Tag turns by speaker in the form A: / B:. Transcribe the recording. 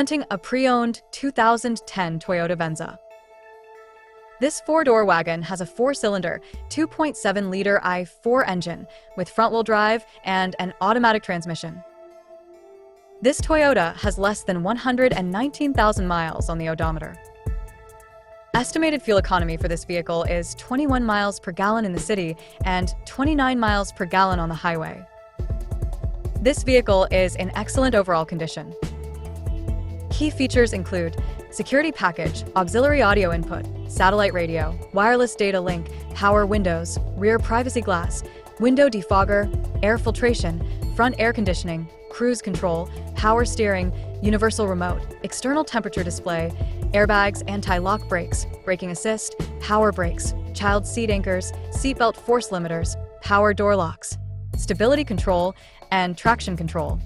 A: Presenting a pre-owned 2010 Toyota Venza. This four-door wagon has a four-cylinder, 2.7-liter i4 engine with front-wheel drive and an automatic transmission. This Toyota has less than 119,000 miles on the odometer. Estimated fuel economy for this vehicle is 21 miles per gallon in the city and 29 miles per gallon on the highway. This vehicle is in excellent overall condition. Key features include security package, auxiliary audio input, satellite radio, wireless data link, power windows, rear privacy glass, window defogger, air filtration, front air conditioning, cruise control, power steering, universal remote, external temperature display, airbags, anti-lock brakes, braking assist, power brakes, child seat anchors, seatbelt force limiters, power door locks, stability control, and traction control.